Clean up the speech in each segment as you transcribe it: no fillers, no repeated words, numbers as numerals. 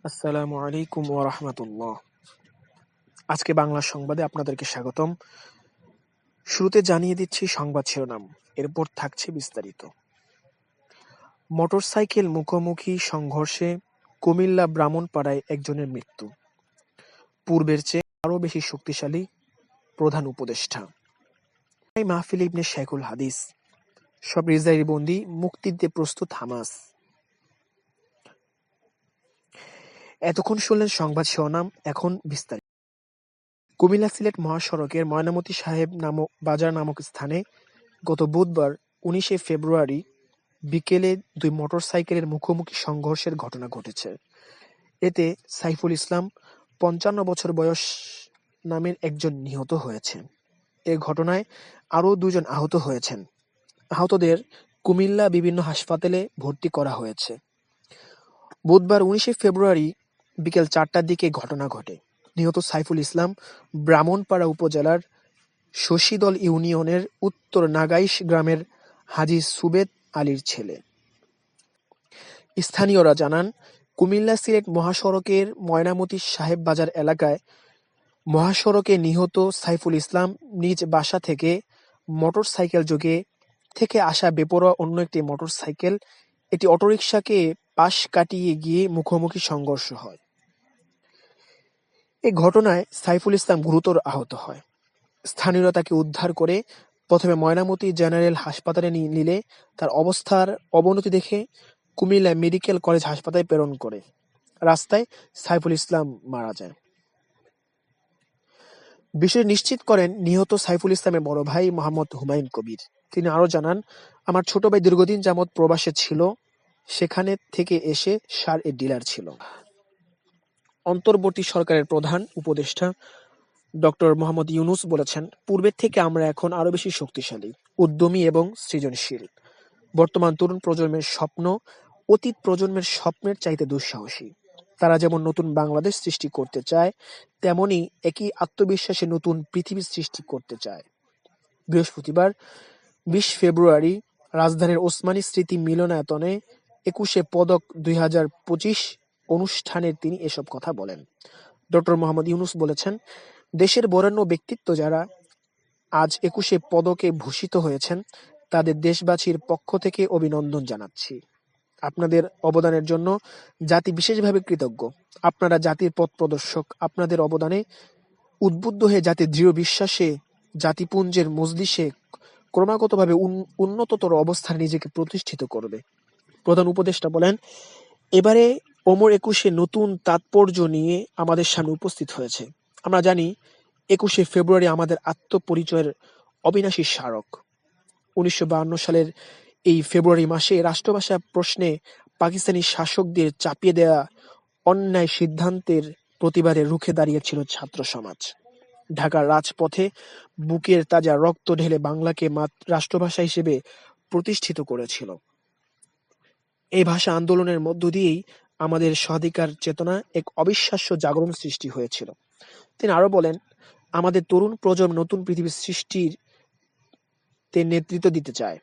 আসসালামু আলাইকুম ওয়া রাহমাতুল্লাহ। আজকে বাংলা সংবাদে আপনাদেরকে স্বাগতম। শুরুতে জানিয়ে দিচ্ছি সংবাদ শিরোনাম, এরপর থাকছে বিস্তারিত। মোটরসাইকেল মুখোমুখি সংঘর্ষে কুমিল্লা ব্রাহ্মণপাড়ায় একজনের মৃত্যু। পূর্বের চেয়ে আরও বেশি শক্তিশালী প্রধান উপদেষ্টা। মাহফিল ইবনে শেখুল হাদিস, সব রিজাইর বন্দী মুক্তি দিতে প্রস্তুত হামাস। এতক্ষণ শুনলেন সংবাদ শিরোনাম, এখন বিস্তারিত। কুমিল্লা সিলেট মহাসড়কের ময়নামতি সাহেব বাজার নামক স্থানে গত বুধবার ১৯শে ফেব্রুয়ারি বিকেলে দুই মোটরসাইকেলের মুখোমুখি সংঘর্ষের ঘটনা ঘটেছে। এতে সাইফুল ইসলাম ৫৫ বছর বয়স নামের একজন নিহত হয়েছেন। এ ঘটনায় আরও দুজন আহত হয়েছেন। আহতদের কুমিল্লা বিভিন্ন হাসপাতালে ভর্তি করা হয়েছে। বুধবার ১৯শে ফেব্রুয়ারি বিকেল ৪টার দিকে ঘটনা ঘটে। নিহত সাইফুল ইসলাম ব্রাহ্মণপাড়া উপজেলার শশীদল ইউনিয়নের উত্তর নাগাইশ গ্রামের হাজী সুবেদ আলীর ছেলে। স্থানীয়রা জানান, কুমিল্লা সিলেট মহাসড়কের ময়নামতি সাহেব বাজার এলাকায় মহাসড়কে নিহত সাইফুল ইসলাম নিজ বাসা থেকে মোটরসাইকেল যোগে থেকে আসা বেপরোয়া অন্য একটি মোটরসাইকেল একটি অটোরিকশাকে পাশ কাটিয়ে গিয়ে মুখোমুখি সংঘর্ষ হয়। এ ঘটনায় সাইফুল ইসলাম গুরুতর আহত হয়। স্থানীয়রা তাকে উদ্ধার করে প্রথমে ময়নামতি জেনারেল হাসপাতালে নিলে তার অবস্থার অবনতি দেখে কুমিল্লা মেডিকেল কলেজ হাসপাতালে প্রেরণ করে। রাস্তায় সাইফুল ইসলাম মারা যায়। বিষয় নিশ্চিত করেন নিহত সাইফুল ইসলামের বড় ভাই মোহাম্মদ হুমায়ুন কবির। তিনি আরও জানান, আমার ছোট ভাই দীর্ঘদিন যাবৎ প্রবাসে ছিল, সেখানে থেকে এসে সার এর ডিলার ছিল। অন্তর্বর্তী সরকারের প্রধান উপদেষ্টা ডক্টর মোহাম্মদ ইউনূস বলেছেন, পূর্বের থেকে আমরা এখন আরও বেশি শক্তিশালী, উদ্যমী এবং সৃজনশীল। বর্তমান তরুণ প্রজন্মের স্বপ্ন অতীত প্রজন্মের স্বপ্নের চাইতে দুঃসাহসী। তারা যেমন নতুন বাংলাদেশ সৃষ্টি করতে চায়, তেমনি একই আত্মবিশ্বাসে নতুন পৃথিবী সৃষ্টি করতে চায়। বৃহস্পতিবার ২০ ফেব্রুয়ারি রাজধানীর ওসমানী স্মৃতি মিলনায়তনে ২১শে পদক ২০২৫ অনুষ্ঠানে তিনি এসব কথা বলেন। ডক্টর মোহাম্মদ ইউনূস বলেছেন, দেশের বরেণ্য ব্যক্তিত্ব যারা আজ ২১শে পদকে ভূষিত হয়েছেন, তাদের দেশবাসীর পক্ষ থেকে অভিনন্দন জানাচ্ছি। আপনাদের অবদানের জন্য জাতি বিশেষভাবে কৃতজ্ঞ। আপনারা জাতির পথ প্রদর্শক। আপনাদের অবদানে উদ্বুদ্ধ হয়ে জাতির দৃঢ় বিশ্বাসে জাতিপুঞ্জের মজলিসে ক্রমাগতভাবে উন্নততর অবস্থানে নিজেকে প্রতিষ্ঠিত করবে। প্রধান উপদেষ্টা বলেন, এবারে অমর ২১শে নতুন তাৎপর্য নিয়ে আমাদের সামনে উপস্থিত হয়েছে। আমরা জানি ২১শে ফেব্রুয়ারি আমাদের আত্মপরিচয়ের অবিনাশী স্মারক। ১৯৫২ সালের এই ফেব্রুয়ারি মাসে রাষ্ট্রভাষা প্রশ্নে পাকিস্তানি শাসকদের চাপিয়ে দেয়া অন্যায় সিদ্ধান্তের প্রতিবাদে রুখে দাঁড়িয়েছিল ছাত্র সমাজ। ঢাকার রাজপথে বুকের তাজা রক্ত ঢেলে বাংলাকে রাষ্ট্রভাষা হিসেবে প্রতিষ্ঠিত করেছিল। এই ভাষা আন্দোলনের মধ্য দিয়েই আমাদের স্বাধিকার চেতনা এক অবিশ্বাস্য জাগরণ সৃষ্টি হয়েছিল। তিনি আরো বলেন, আমাদের তরুণ প্রজন্ম নতুন পৃথিবীর সৃষ্টির নেতৃত্ব দিতে চায়।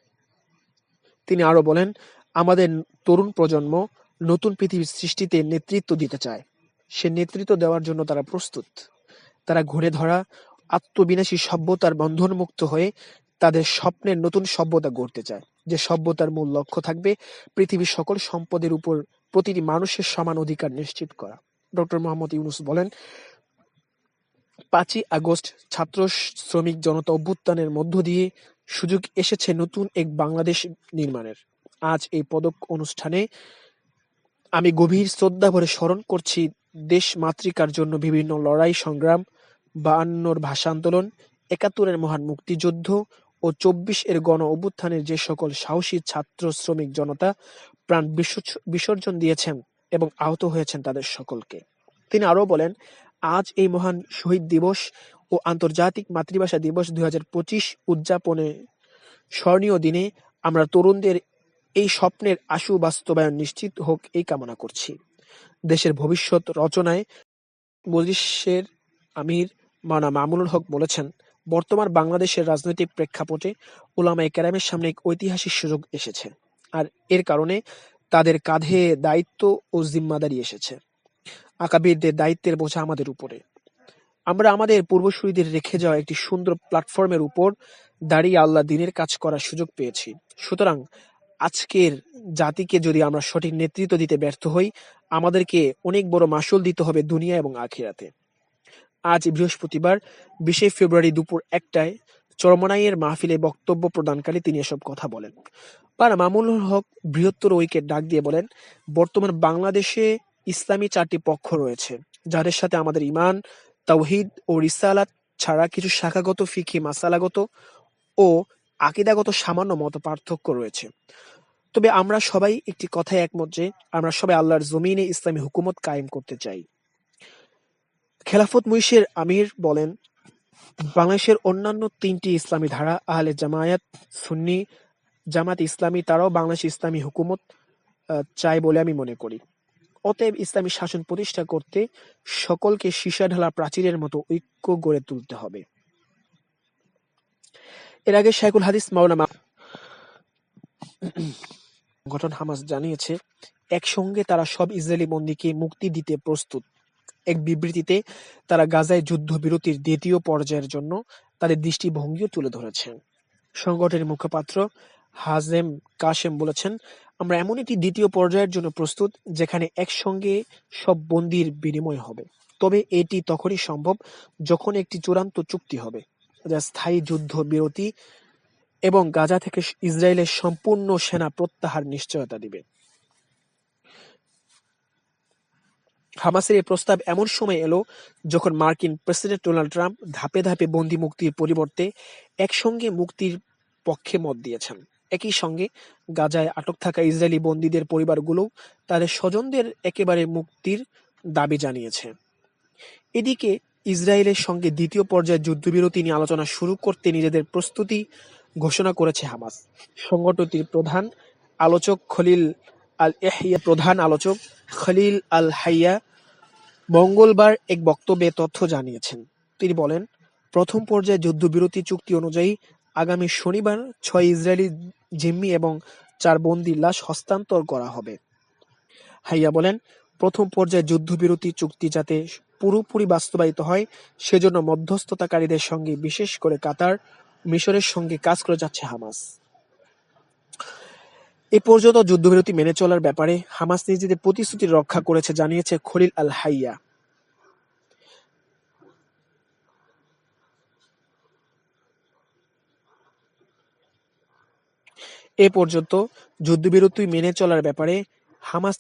তিনি আরো বলেন, আমাদের তরুণ প্রজন্ম নতুন পৃথিবীর সৃষ্টিতে নেতৃত্ব দিতে চায়। সে নেতৃত্ব দেওয়ার জন্য তারা প্রস্তুত। তারা ঘুরে ধরা আত্মবিনাশী সভ্যতার বন্ধনমুক্ত হয়ে তাদের স্বপ্নের নতুন সভ্যতা গড়তে চায়, যে সভ্যতার মূল লক্ষ্য থাকবে পৃথিবীর সকল সম্পদের উপর প্রতিটি মানুষের সমান অধিকার নিশ্চিত করা। ডক্টর মোহাম্মদ ইউনূস বলেন, ৫ই আগস্ট ছাত্র শ্রমিক জনতা অভ্যুত্থানের মধ্য দিয়ে সুযোগ এসেছে নতুন এক বাংলাদেশ নির্মাণের। আজ এই পদক অনুষ্ঠানে আমি গভীর শ্রদ্ধাভরে স্মরণ করছি দেশ মাতৃকার জন্য বিভিন্ন লড়াই সংগ্রাম, ৫২-র ভাষা আন্দোলন, ৭১-এর মহান মুক্তিযুদ্ধ ও ২৪-এর গণ অভ্যুত্থানের যে সকল সাহসী ছাত্র শ্রমিক জনতা প্রাণ বিসর্জন দিয়েছেন এবং আহত হয়েছেন তাদের সকলকে। তিনি আরও বলেন, আজ এই মহান শহীদ দিবস ও আন্তর্জাতিক মাতৃভাষা দিবস ২০২৫ উদযাপনে স্মরণীয় দিনে আমরা তরুণদের এই স্বপ্নের আশু বাস্তবায়ন নিশ্চিত হোক এই কামনা করছি। দেশের ভবিষ্যৎ রচনায় মজলিসের আমির মাওলানা মামুনুল হক বলেছেন, বর্তমান বাংলাদেশের রাজনৈতিক প্রেক্ষাপটে উলামায়ে কেরামের সামনে এক ঐতিহাসিক সুযোগ এসেছে, আর এর কারণে তাদের কাঁধে দায়িত্ব ও জিম্মাদারি এসেছে। আকাবিরদের দায়িত্বের বোঝা আমাদের উপরে। আমরা আমাদের পূর্বসূরীদের রেখে যাওয়া একটি সুন্দর প্ল্যাটফর্মের উপর দাঁড়িয়ে আল্লাহ দ্বীনের কাজ করার সুযোগ পেয়েছি। সুতরাং আজকের জাতিকে যদি আমরা সঠিক নেতৃত্ব দিতে ব্যর্থ হই, আমাদেরকে অনেক বড় মাশুল দিতে হবে দুনিয়া এবং আখিরাতে। আজ বৃহস্পতিবার ২০ ফেব্রুয়ারি দুপুর ১টায় চরমনাইয়ের মাহফিলে বক্তব্য প্রদানকালে তিনি এসব কথা বলেন। পারা মামুনুল হক বৃহত্তর ঐক্যের ডাক দিয়ে বলেন, বর্তমান বাংলাদেশে ইসলামী ৪টি পক্ষ রয়েছে, যাদের সাথে আমাদের ঈমান, তাওহীদ ও রিসালাত ছাড়া কিছু শাখাগত ফিকহি মাসালাগত ও আকীদাগত সামান্য মতপার্থক্য রয়েছে। তবে আমরা সবাই একটি কথায় একমত যে আমরা সবাই আল্লাহর জমিনে ইসলামী হুকুমত কায়েম করতে চাই। খেলাফত মজলিসের আমির বলেন, বাংলাদেশের অন্যান্য ৩টি ইসলামী ধারা আহলে জামায়াত, সুন্নি জামাত ইসলামী তারাও বাংলাদেশে ইসলামী হুকুমত চায় বলে আমি মনে করি। অতএব ইসলামী শাসন প্রতিষ্ঠা করতে সকলকে সীসা ঢালা প্রাচীরের মতো ঐক্য গড়ে তুলতে হবে। এর আগে শাইখুল হাদিস মাওলানা সংগঠন হামাস জানিয়েছে, একসঙ্গে তারা সব ইসরায়েলি বন্দীকে মুক্তি দিতে প্রস্তুত। এক বিবৃতিতে তারা গাজায় যুদ্ধবিরতির দ্বিতীয় পর্যায়ের জন্য তাদের দৃষ্টিভঙ্গিও তুলে ধরেছেন। সংগঠনের মুখপাত্র হাজেম কাশেম বলেছেন, আমরা এমন একটি দ্বিতীয় পর্যায়ের জন্য প্রস্তুত যেখানে একসঙ্গে সব বন্দীর বিনিময় হবে। তবে এটি তখনই সম্ভব যখন একটি চূড়ান্ত চুক্তি হবে, যা স্থায়ী যুদ্ধবিরতি এবং গাজা থেকে ইসরায়েলের সম্পূর্ণ সেনা প্রত্যাহার নিশ্চয়তা দিবে। হামাসের এই প্রস্তাব এমন সময় এলো যখন মার্কিন প্রেসিডেন্ট ডোনাল্ড ট্রাম্প ধাপে ধাপে বন্দী মুক্তির পরিবর্তে একসঙ্গে মুক্তির পক্ষে মত দিয়েছেন। একই সঙ্গে গাজায় আটক থাকা ইসরায়েলি বন্দীদের পরিবারগুলোও তাদের স্বজনদের একেবারে মুক্তির দাবি জানিয়েছে। এদিকে ইসরায়েলের সঙ্গে দ্বিতীয় পর্যায়ে যুদ্ধবিরতি নিয়ে আলোচনা শুরু করতে নিজেদের প্রস্তুতি ঘোষণা করেছে হামাস। সংগঠনটির প্রধান আলোচক খলিল আল হাইয়া মঙ্গলবার এক বক্তব্যে তথ্য জানিয়েছেন। তিনি বলেন, প্রথম পর্যায়ে যুদ্ধবিরতি চুক্তি অনুযায়ী আগামী শনিবার ৬ ইসরায়েলি জিম্মি এবং ৪ বন্দীর লাশ হস্তান্তর করা হবে। হাইয়া বলেন, প্রথম পর্যায়ে যুদ্ধবিরতি চুক্তি যাতে পুরোপুরি বাস্তবায়িত হয় সেজন্য মধ্যস্থতাকারীদের সঙ্গে, বিশেষ করে কাতার, মিশরের সঙ্গে কাজ করে যাচ্ছে হামাস। এ পর্যন্ত যুদ্ধবিরতি মেনে চলার ব্যাপারে হামাস নিজেদের প্রতিশ্রুতি রক্ষা করেছে জানিয়েছে খলিল আল হাইয়া। এ পর্যন্ত যুদ্ধবিরতি মেনে চলার ব্যাপারে হামাস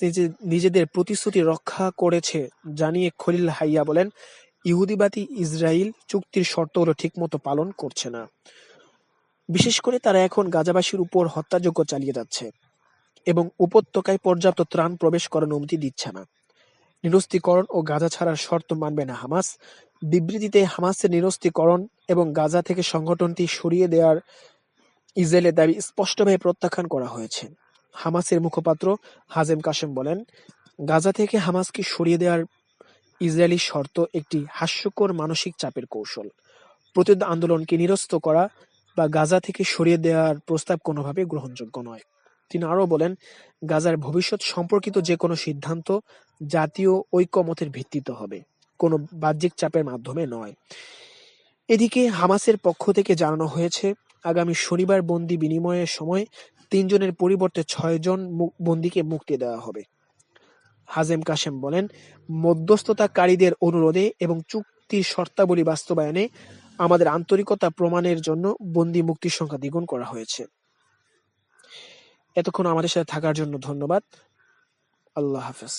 নিজেদের প্রতিশ্রুতি রক্ষা করেছে জানিয়ে খলিল হাইয়া বলেন, ইহুদিবাদী ইসরায়েল চুক্তির শর্তগুলো ঠিকমতো পালন করছে না। বিশেষ করে তারা এখন গাজাবাসীর উপর হত্যাযজ্ঞ চালিয়ে যাচ্ছে এবং উপত্যকায় পর্যাপ্ত ত্রাণ প্রবেশ করার অনুমতি দিচ্ছে না। নিরস্ত্রীকরণ ও গাজা ছাড়ার শর্ত মানবে না হামাস। বিবৃতিতে হামাসের নিরস্ত্রীকরণ এবং গাজা থেকে সংগঠনটি সরিয়ে দেওয়ার ইসরায়েলের দাবি স্পষ্টভাবে প্রত্যাখ্যান করা হয়েছে। হামাসের মুখপাত্র হাজেম কাশেম বলেন, গাজা থেকে হামাসকে সরিয়ে দেওয়ার ইসরায়েলি শর্ত একটি হাস্যকর মানসিক চাপের কৌশল। প্রতিরোধ আন্দোলনকে নিরস্ত করা বা গাজা থেকে সরিয়ে দেওয়ার প্রস্তাব কোনোভাবে গ্রহণযোগ্য নয়। তিনি আরও বলেন, গাজার ভবিষ্যৎ সম্পর্কিত যে কোনো সিদ্ধান্ত জাতীয় ঐকমত্যের ভিত্তিতে হবে, কোনো বাহ্যিক চাপের মাধ্যমে নয়। এদিকে হামাসের পক্ষ থেকে জানানো হয়েছে, আগামী শনিবার বন্দী বিনিময়ের সময় ৩ জনের পরিবর্তে ৬ জন বন্দীকে মুক্তি দেওয়া হবে। হাজেম কাশেম বলেন, মধ্যস্থতাকারীদের অনুরোধে এবং চুক্তির শর্তাবলী বাস্তবায়নে আমাদের আন্তরিকতা প্রমাণের জন্য বন্দী মুক্তির সংখ্যা দ্বিগুণ করা হয়েছে। এতক্ষণ আমাদের সাথে থাকার জন্য ধন্যবাদ। আল্লাহ হাফেজ।